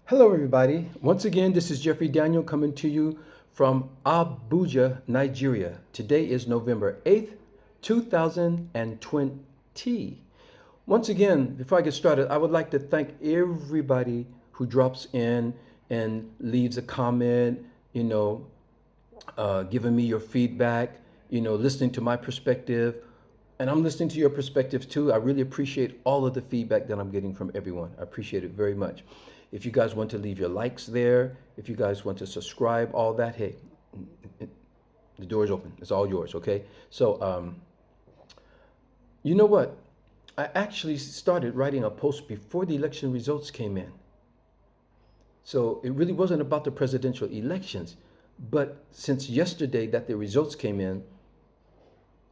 Hello, everybody. Once again, this is Jeffrey Daniel coming to you from Abuja, Nigeria. Today is November 8th, 2020. Once again, before I get started, I would like to thank everybody who drops in and leaves a comment, giving me your feedback, listening to my perspective. And I'm listening to your perspectives too. I really appreciate all of the feedback that I'm getting from everyone. I appreciate it very much. If you guys want to leave your likes there, if you guys want to subscribe, all that, hey, the door is open. It's all yours, okay? So, you know what? I actually started writing a post before the election results came in. So it really wasn't about the presidential elections. But since yesterday that the results came in,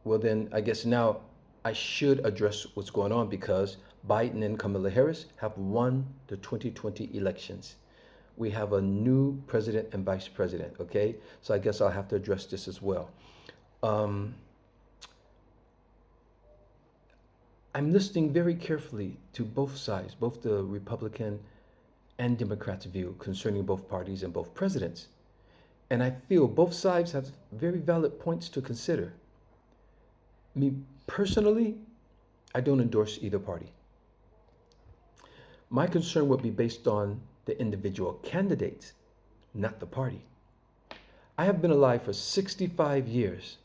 well, then I guess now I should address what's going on because Biden and Kamala Harris have won the 2020 elections. We have a new president and vice president, okay? So I guess I'll have to address this as well. I'm listening very carefully to both sides, both the Republican and Democrats' view concerning both parties and both presidents. And I feel both sides have very valid points to consider. Me personally, I don't endorse either party. My concern would be based on the individual candidates, not the party. I have been alive for 65 years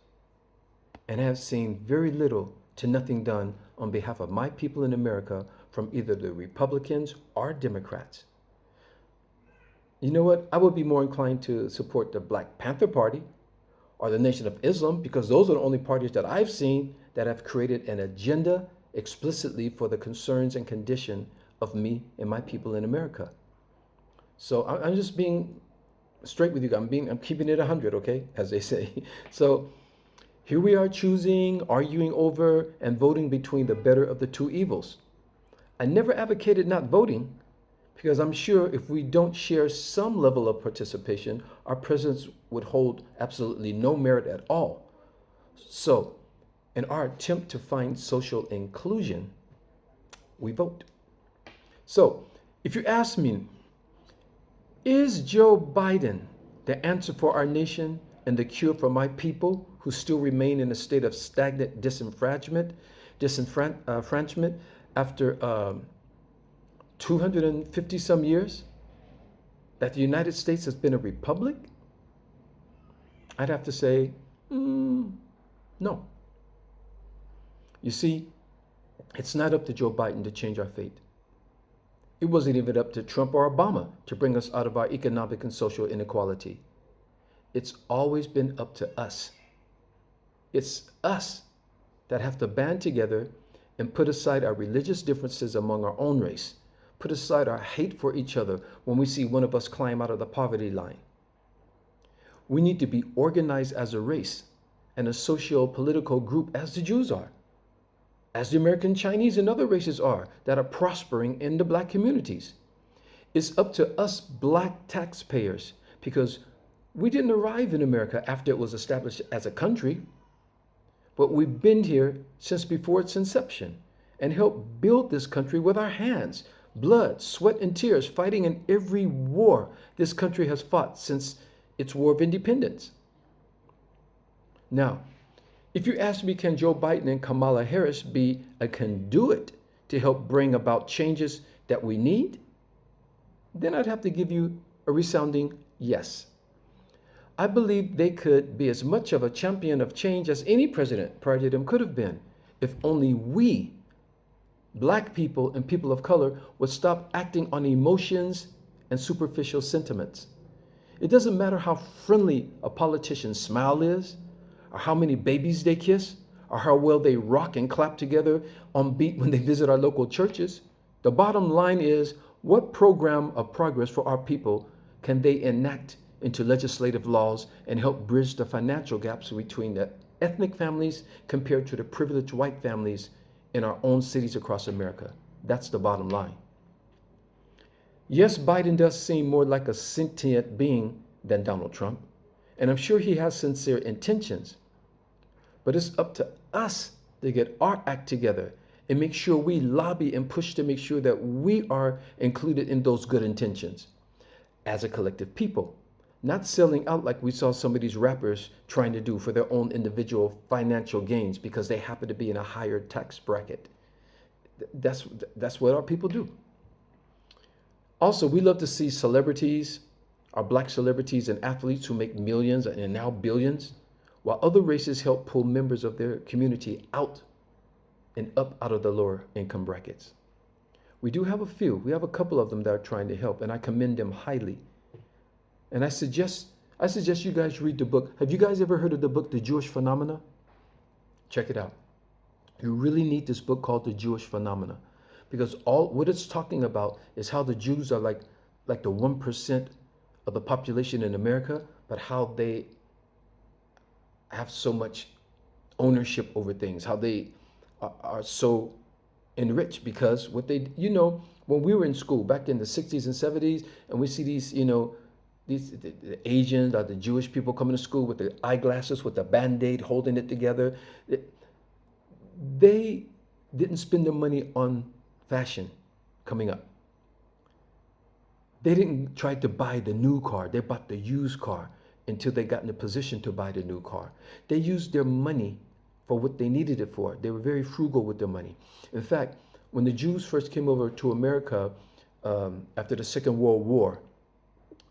and have seen very little to nothing done on behalf of my people in America from either the Republicans or Democrats. You know what? I would be more inclined to support the Black Panther Party or the Nation of Islam because those are the only parties that I've seen that have created an agenda explicitly for the concerns and condition of me and my people in America. So I'm just being straight with you. I'm keeping it 100, okay, as they say. So here we are choosing, arguing over, and voting between the better of the two evils. I never advocated not voting because I'm sure if we don't share some level of participation, our presence would hold absolutely no merit at all. So in our attempt to find social inclusion, we vote. So if you ask me, is Joe Biden the answer for our nation and the cure for my people who still remain in a state of stagnant disenfranchisement after 250 some years that the United States has been a republic? I'd have to say, no. You see, it's not up to Joe Biden to change our fate. It wasn't even up to Trump or Obama to bring us out of our economic and social inequality. It's always been up to us. It's us that have to band together and put aside our religious differences among our own race, put aside our hate for each other when we see one of us climb out of the poverty line. We need to be organized as a race and a socio-political group as the Jews are, as the American Chinese and other races are that are prospering in the Black communities. It's up to us Black taxpayers because we didn't arrive in America after it was established as a country, but we've been here since before its inception and helped build this country with our hands, blood, sweat, and tears, fighting in every war this country has fought since its War of Independence. Now, if you ask me, can Joe Biden and Kamala Harris be a conduit to help bring about changes that we need? Then I'd have to give you a resounding yes. I believe they could be as much of a champion of change as any president prior to them could have been if only we, Black people and people of color, would stop acting on emotions and superficial sentiments. It doesn't matter how friendly a politician's smile is, or how many babies they kiss, or how well they rock and clap together on beat when they visit our local churches. The bottom line is, what program of progress for our people can they enact into legislative laws and help bridge the financial gaps between the ethnic families compared to the privileged white families in our own cities across America? That's the bottom line. Yes, Biden does seem more like a sentient being than Donald Trump, and I'm sure he has sincere intentions. But it's up to us to get our act together and make sure we lobby and push to make sure that we are included in those good intentions. as a collective people, not selling out like we saw some of these rappers trying to do for their own individual financial gains because they happen to be in a higher tax bracket. That's that's what our people do. Also, we love to see celebrities, our black celebrities and athletes who make millions and now billions, while other races help pull members of their community out and up out of the lower income brackets. We do have a few. We have a couple of them that are trying to help, and I commend them highly. And I suggest you guys read the book. Have you guys ever heard of the book The Jewish Phenomena? Check it out. You really need this book called The Jewish Phenomena, because all what it's talking about is how the Jews are like the 1% of the population in America, but how they have so much ownership over things, how they are so enriched because what they, when we were in school back in the 60s and 70s, and we see these, the Asians or the Jewish people coming to school with the eyeglasses, with the Band-Aid holding it together. They didn't spend their money on fashion coming up. They didn't try to buy the new car. They bought the used car until they got in a position to buy the new car. They used their money for what they needed it for. They were very frugal with their money. In fact, when the Jews first came over to America after the Second World War,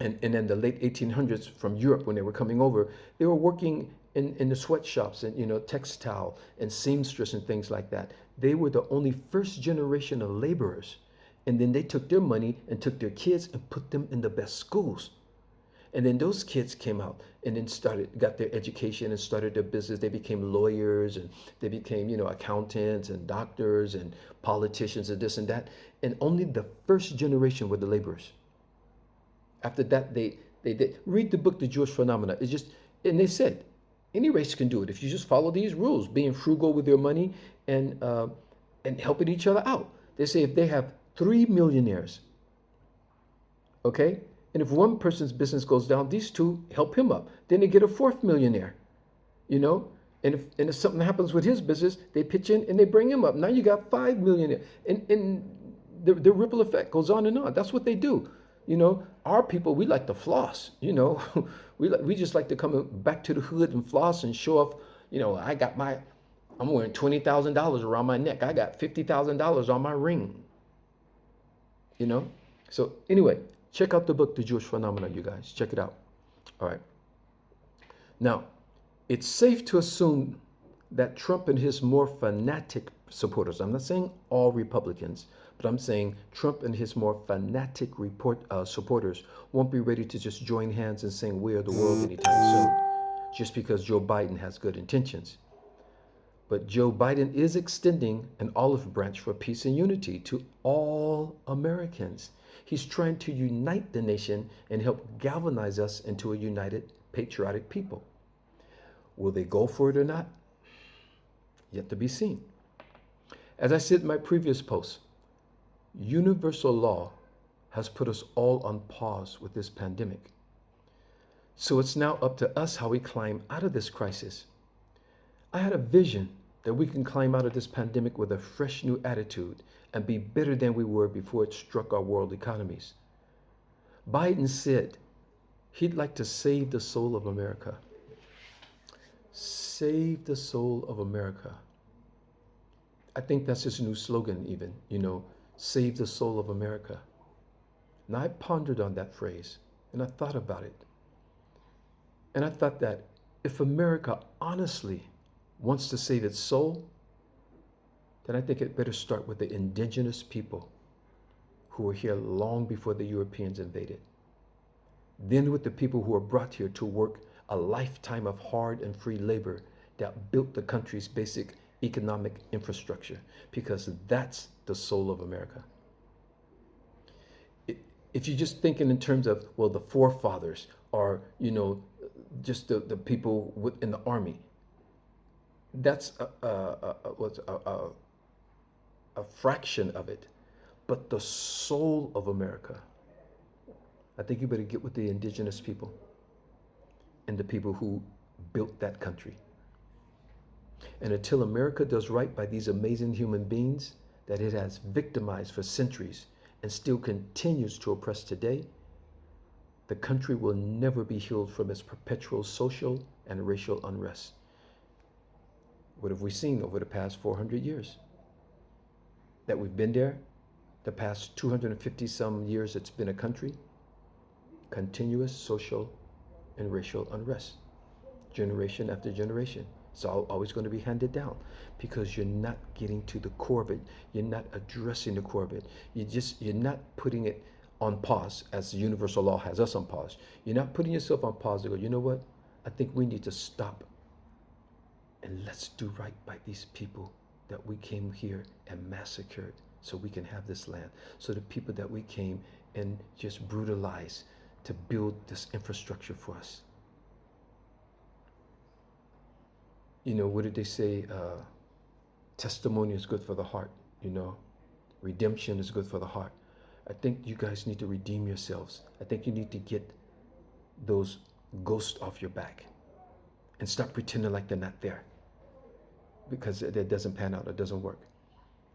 and in the late 1800s from Europe, when they were coming over, they were working in the sweatshops and textile and seamstress and things like that. They were the only first generation of laborers. And then they took their money and took their kids and put them in the best schools. And then those kids came out and then got their education and started their business. They became lawyers and they became, accountants and doctors and politicians and this and that. And only the first generation were the laborers. After that, they did. Read the book, The Jewish Phenomena. And they said, any race can do it if you just follow these rules, being frugal with your money and helping each other out. They say if they have 3 millionaires, okay? And if one person's business goes down, these two help him up. Then they get a 4th millionaire, And if something happens with his business, they pitch in and they bring him up. Now you got 5 millionaires. And the ripple effect goes on and on. That's what they do. Our people, we like to floss, we just like to come back to the hood and floss and show off, I'm wearing $20,000 around my neck. I got $50,000 on my ring, So anyway, check out the book, The Jewish Phenomena, you guys. Check it out. All right. Now, it's safe to assume that Trump and his more fanatic supporters, I'm not saying all Republicans, but I'm saying Trump and his more fanatic supporters won't be ready to just join hands and sing "We Are the World" anytime soon, just because Joe Biden has good intentions. But Joe Biden is extending an olive branch for peace and unity to all Americans. He's trying to unite the nation and help galvanize us into a united, patriotic people. Will they go for it or not? Yet to be seen. As I said in my previous post, universal law has put us all on pause with this pandemic. So it's now up to us how we climb out of this crisis. I had a vision that we can climb out of this pandemic with a fresh new attitude and be better than we were before it struck our world economies. Biden said he'd like to save the soul of America. Save the soul of America. I think that's his new slogan even, save the soul of America. And I pondered on that phrase and I thought about it. And I thought that if America honestly wants to save its soul, then I think it better start with the indigenous people who were here long before the Europeans invaded. Then with the people who were brought here to work a lifetime of hard and free labor that built the country's basic economic infrastructure, because that's the soul of America. If you're just thinking in terms of, well, the forefathers or, just the people in the army, that's a fraction of it. But the soul of America, I think you better get with the indigenous people and the people who built that country. And until America does right by these amazing human beings that it has victimized for centuries and still continues to oppress today, the country will never be healed from its perpetual social and racial unrest. What have we seen over the past 400 years? That we've been there, the past 250 some years it's been a country, continuous social and racial unrest, generation after generation. It's always going to be handed down because you're not getting to the core of it. You're not addressing the core of it. You're not putting it on pause as universal law has us on pause. You're not putting yourself on pause to go, you know what? I think we need to stop and let's do right by these people that we came here and massacred so we can have this land. So the people that we came and just brutalized to build this infrastructure for us. You know, what did they say? Testimony is good for the heart, you know. Redemption is good for the heart. I think you guys need to redeem yourselves. I think you need to get those ghosts off your back and stop pretending like they're not there, because it doesn't pan out, it doesn't work.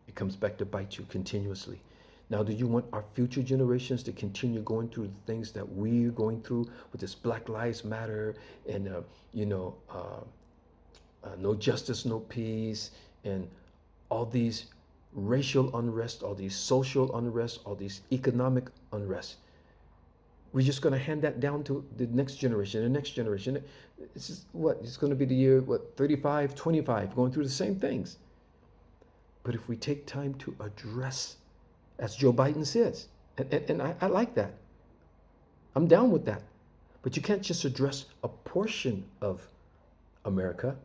It comes back to bite you continuously. Now, do you want our future generations to continue going through the things that we're going through with this Black Lives Matter and, no justice, no peace, and all these racial unrest, all these social unrest, all these economic unrest? We're just going to hand that down to the next generation, the next generation. This is what? It's going to be the year, 35, 25, going through the same things. But if we take time to address, as Joe Biden says, and I like that. I'm down with that. But you can't just address a portion of America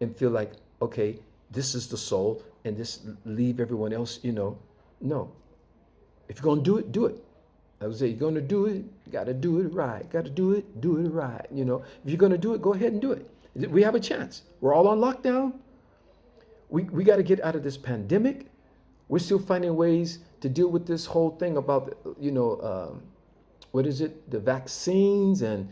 and feel like, okay, this is the soul, and just leave everyone else, No. If you're going to do it, do it. I would say, you're going to do it, you got to do it right. Got to do it right. If you're going to do it, go ahead and do it. We have a chance. We're all on lockdown. We got to get out of this pandemic. We're still finding ways to deal with this whole thing about, what is it? The vaccines and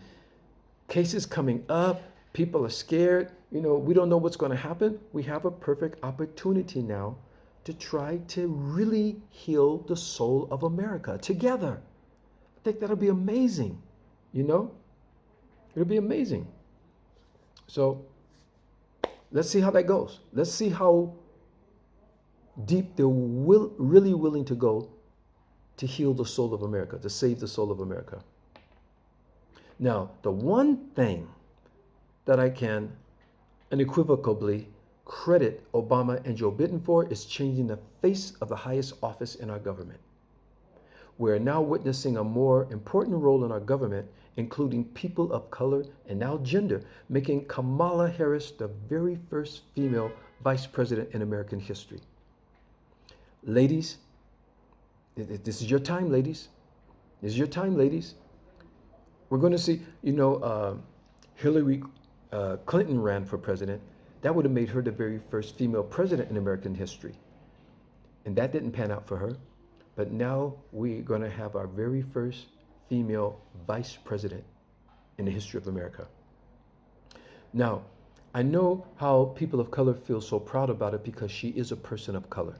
cases coming up. People are scared. We don't know what's going to happen. We have a perfect opportunity now to try to really heal the soul of America together. I think that'll be amazing. It'll be amazing. So let's see how that goes. Let's see how deep they're really willing to go to heal the soul of America, to save the soul of America. Now, the one thing that I can unequivocally credit Obama and Joe Biden for is changing the face of the highest office in our government. We're now witnessing a more important role in our government, including people of color and now gender, making Kamala Harris the very first female vice president in American history. Ladies, this is your time, ladies. This is your time, ladies. We're going to see, Hillary Clinton ran for president. That would have made her the very first female president in American history. And that didn't pan out for her. But now we're going to have our very first female vice president in the history of America. Now, I know how people of color feel so proud about it because she is a person of color.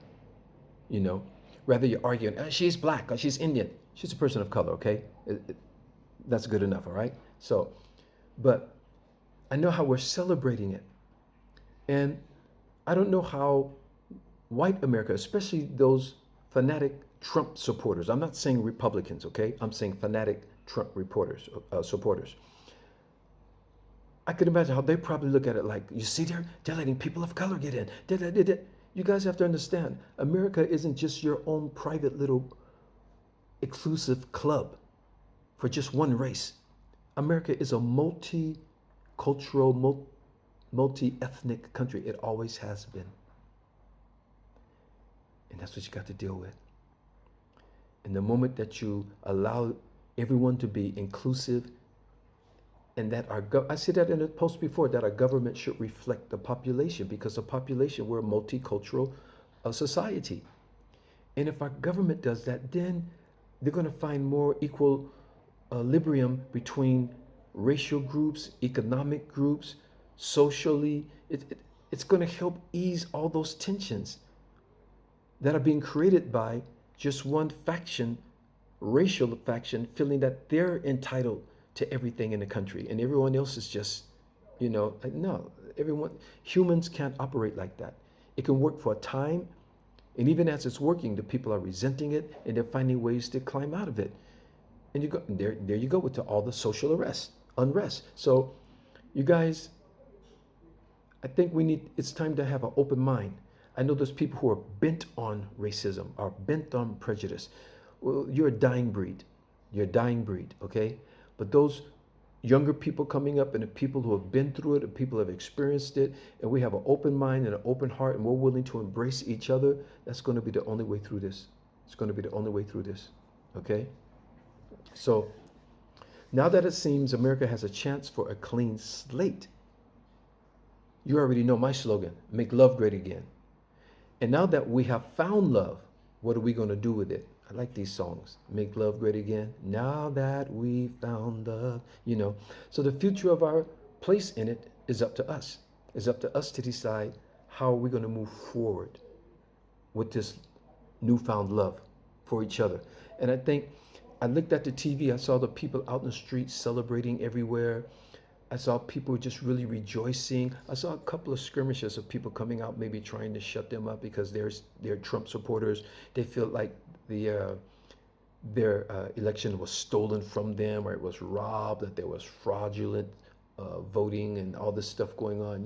Rather you're arguing, she's black or she's Indian. She's a person of color, okay? That's good enough, all right? So, but I know how we're celebrating it. And I don't know how white America, especially those fanatic Trump supporters, I'm not saying Republicans, okay? I'm saying fanatic Trump supporters. I could imagine how they probably look at it like, you see, they're letting people of color get in. You guys have to understand, America isn't just your own private little exclusive club for just one race. America is a multicultural, multi-ethnic country. It always has been. And that's what you got to deal with. And the moment that you allow everyone to be inclusive, and that I said that in a post before, that our government should reflect the population, because the population, we're a multicultural society. And if our government does that, then they're going to find more equilibrium between racial groups, economic groups, socially. It's going to help ease all those tensions that are being created by just one faction racial faction feeling that they're entitled to everything in the country and everyone else is just, no, everyone, humans can't operate like that. It can work for a time, and even as it's working, the people are resenting it and they're finding ways to climb out of it. And you go there you go with all the social unrest. So you guys, I think it's time to have an open mind. I know there's people who are bent on racism, are bent on prejudice. Well, you're a dying breed. You're a dying breed, okay? But those younger people coming up and the people who have been through it, the people who have experienced it, and we have an open mind and an open heart and we're willing to embrace each other, that's going to be the only way through this. It's going to be the only way through this, okay? So now that it seems America has a chance for a clean slate, you already know my slogan, make love great again. And now that we have found love, what are we going to do with it? I like these songs. Make love great again. Now that we found love, So the future of our place in it is up to us. It's up to us to decide how we're going to move forward with this newfound love for each other. And I think I looked at the TV, I saw the people out in the streets celebrating everywhere. I saw people just really rejoicing. I saw a couple of skirmishes of people coming out, maybe trying to shut them up because they're Trump supporters. They feel like their election was stolen from them, or it was robbed, that there was fraudulent voting and all this stuff going on.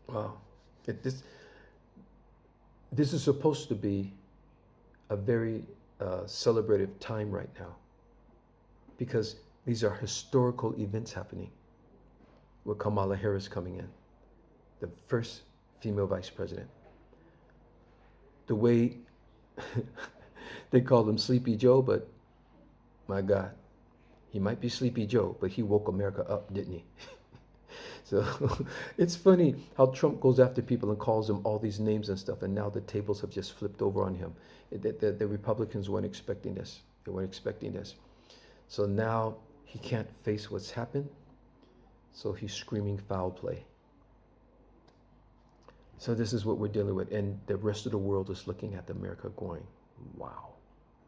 Wow, this is supposed to be a very celebrative time right now, because these are historical events happening with Kamala Harris coming in, the first female vice president. The way they call him Sleepy Joe, but my God, he might be Sleepy Joe, but he woke America up, didn't he? So it's funny how Trump goes after people and calls them all these names and stuff, and now the tables have just flipped over on him. The Republicans weren't expecting this. They weren't expecting this. So now he can't face what's happened, so he's screaming foul play. So this is what we're dealing with, and the rest of the world is looking at America going, wow,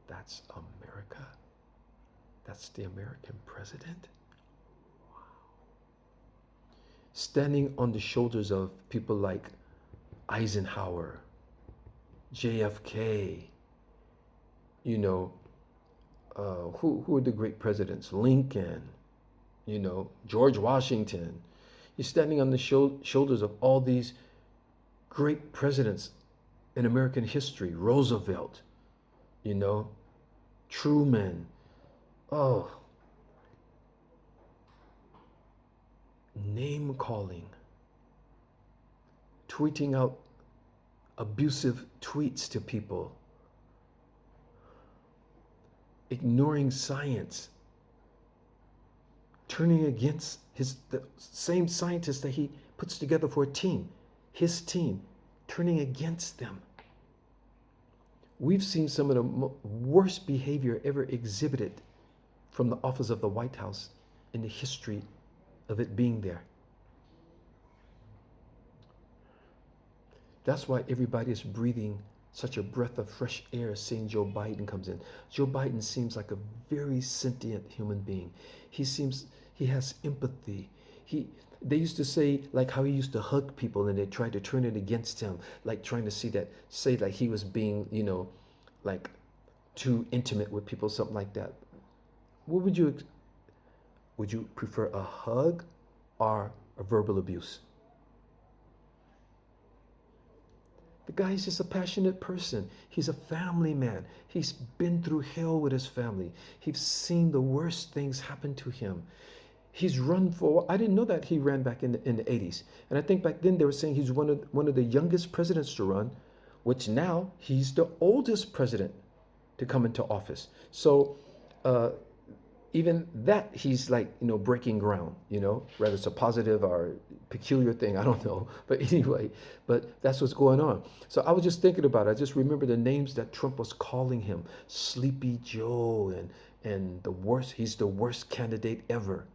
that's America? That's the American president? Wow. Standing on the shoulders of people like Eisenhower, JFK, who are the great presidents? Lincoln, George Washington. You're standing on the shoulders of all these great presidents in American history. Roosevelt, Truman. Oh, name calling, tweeting out abusive tweets to people, ignoring science, turning against the same scientists that he puts together for a team, his team, turning against them. We've seen some of the worst behavior ever exhibited from the office of the White House in the history of it being there. That's why everybody is breathing such a breath of fresh air seeing Joe Biden comes in. Joe Biden seems like a very sentient human being. He has empathy. They used to say like how he used to hug people, and they tried to turn it against him, like trying to say like he was being, like too intimate with people, something like that. What would you prefer, a hug or a verbal abuse? The guy is just a passionate person. He's a family man. He's been through hell with his family. He's seen the worst things happen to him. He's run for, I didn't know that he ran back in the 80s. And I think back then they were saying he's one of the youngest presidents to run, which now he's the oldest president to come into office. So even that, he's like, breaking ground, whether it's a positive or peculiar thing, I don't know. But anyway, but that's what's going on. So I was just thinking about it. I just remember the names that Trump was calling him, Sleepy Joe, and he's the worst candidate ever.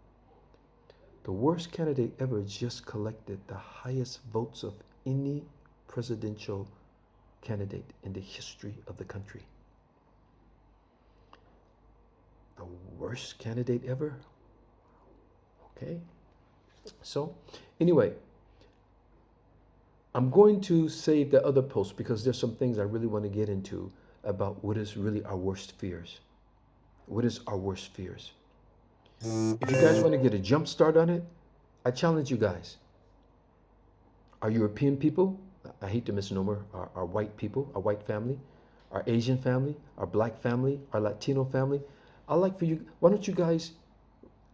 The worst candidate ever just collected the highest votes of any presidential candidate in the history of the country. worst candidate ever. Okay. So, anyway, I'm going to save the other post because there's some things I really want to get into about what is really our worst fears. What is our worst fears? If you guys want to get a jump start on it, I challenge you guys. Our European people, I hate the misnomer, our white people, our white family, our Asian family, our black family, our Latino family, I'd like for you, why don't you guys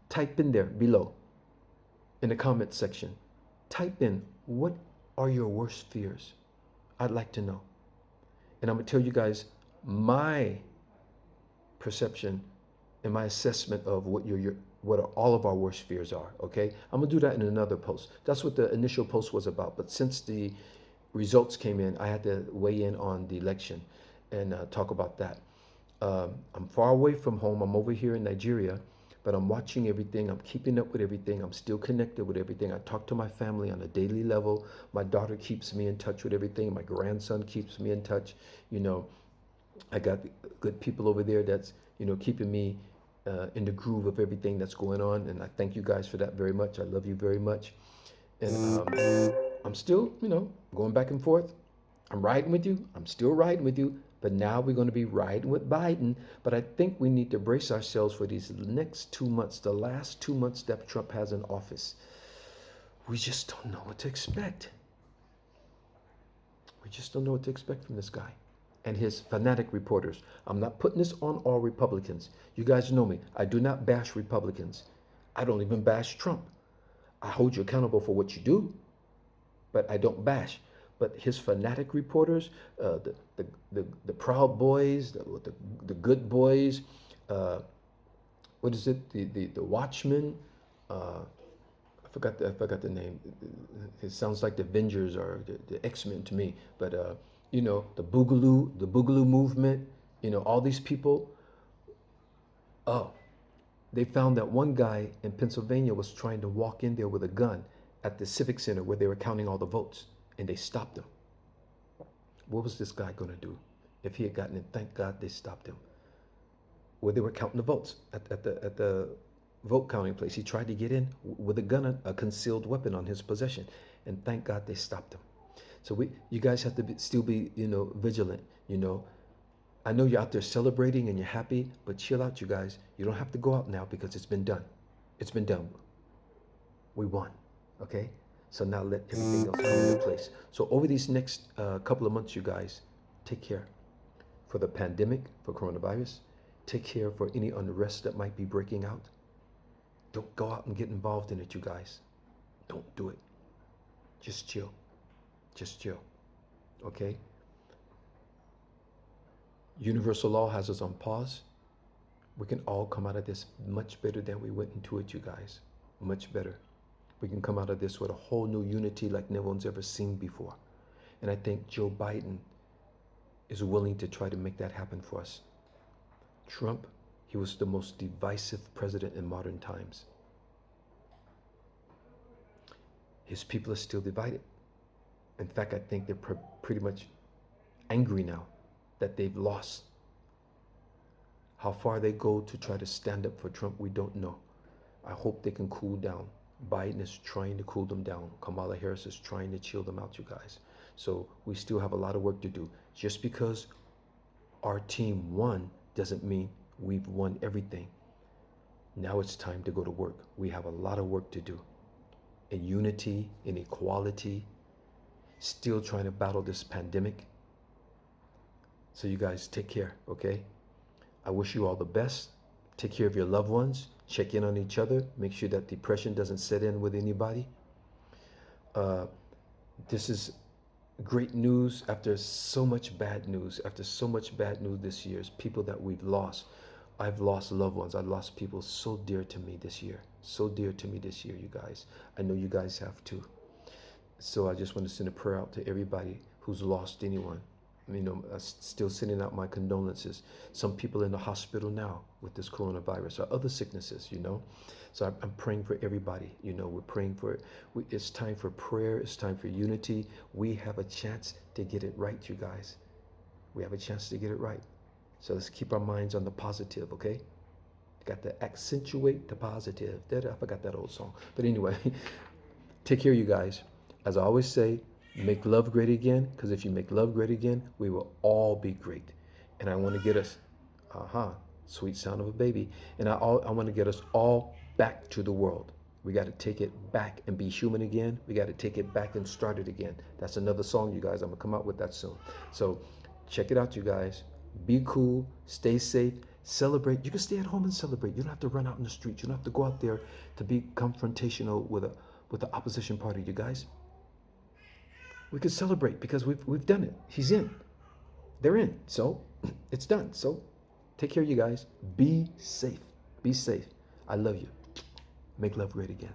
type in there below in the comment section. Type in, what are your worst fears? I'd like to know. And I'm going to tell you guys my perception and my assessment of what all of our worst fears are, okay? I'm going to do that in another post. That's what the initial post was about. But since the results came in, I had to weigh in on the election and talk about that. I'm far away from home. I'm over here in Nigeria, but I'm watching everything. I'm keeping up with everything. I'm still connected with everything. I talk to my family on a daily level. My daughter keeps me in touch with everything. My grandson keeps me in touch. You know, I got good people over there that's, you know, keeping me in the groove of everything that's going on. And I thank you guys for that very much. I love you very much. And I'm still, you know, going back and forth. I'm riding with you. I'm still riding with you. But now we're going to be riding with Biden. But I think we need to brace ourselves for these next 2 months, the last 2 months that Trump has in office. We just don't know what to expect. We just don't know what to expect from this guy and his fanatic reporters. I'm not putting this on all Republicans. You guys know me. I do not bash Republicans. I don't even bash Trump. I hold you accountable for what you do, but I don't bash. But his fanatic reporters, the Proud Boys, the Good Boys, what is it? The Watchmen. I forgot the name. It sounds like the Avengers or the X-Men to me. But you know, the Boogaloo movement. You know, all these people. Oh, they found that one guy in Pennsylvania was trying to walk in there with a gun at the Civic Center where they were counting all the votes. And they stopped him. What was this guy going to do if he had gotten in? Thank God they stopped him. Where they were counting the votes at the vote counting place. He tried to get in with a gun, a concealed weapon on his possession, and thank God they stopped him. So you guys have to still be, you know, vigilant. You know, I know you're out there celebrating and you're happy, but chill out, you guys. You don't have to go out now because it's been done. It's been done. We won. Okay. So now let everything else come into place. So over these next couple of months, you guys, take care for the pandemic, for coronavirus. Take care for any unrest that might be breaking out. Don't go out and get involved in it, you guys. Don't do it. Just chill. Just chill. Okay? Universal law has us on pause. We can all come out of this much better than we went into it, you guys. Much better. We can come out of this with a whole new unity like no one's ever seen before. And I think Joe Biden is willing to try to make that happen for us. Trump, he was the most divisive president in modern times. His people are still divided. In fact, I think they're pretty much angry now that they've lost. How far they go to try to stand up for Trump, we don't know. I hope they can cool down. Biden is trying to cool them down. Kamala Harris is trying to chill them out, you guys. So we still have a lot of work to do. Just because our team won doesn't mean we've won everything. Now it's time to go to work. We have a lot of work to do. In unity, in equality, still trying to battle this pandemic. So you guys take care, okay? I wish you all the best. Take care of your loved ones. Check in on each other. Make sure that depression doesn't set in with anybody. This is great news after so much bad news. After so much bad news this year, people that we've lost. I've lost loved ones. I've lost people so dear to me this year. So dear to me this year, you guys. I know you guys have too. So I just want to send a prayer out to everybody who's lost anyone. You know, still sending out my condolences. Some people in the hospital now with this coronavirus or other sicknesses, you know. So I'm praying for everybody. You know, we're praying for it. It's time for prayer. It's time for unity. We have a chance to get it right, you guys. We have a chance to get it right. So let's keep our minds on the positive, okay? Got to accentuate the positive. I forgot that old song. But anyway, take care, you guys. As I always say, make love great again, because if you make love great again, we will all be great. And I want to get us, sweet sound of a baby. And I want to get us all back to the world. We got to take it back and be human again. We got to take it back and start it again. That's another song, you guys. I'm going to come out with that soon. So check it out, you guys. Be cool. Stay safe. Celebrate. You can stay at home and celebrate. You don't have to run out in the streets. You don't have to go out there to be confrontational with the opposition party, you guys. We can celebrate because we've done it. He's in. They're in. So it's done. So take care, you guys. Be safe. Be safe. I love you. Make love great again.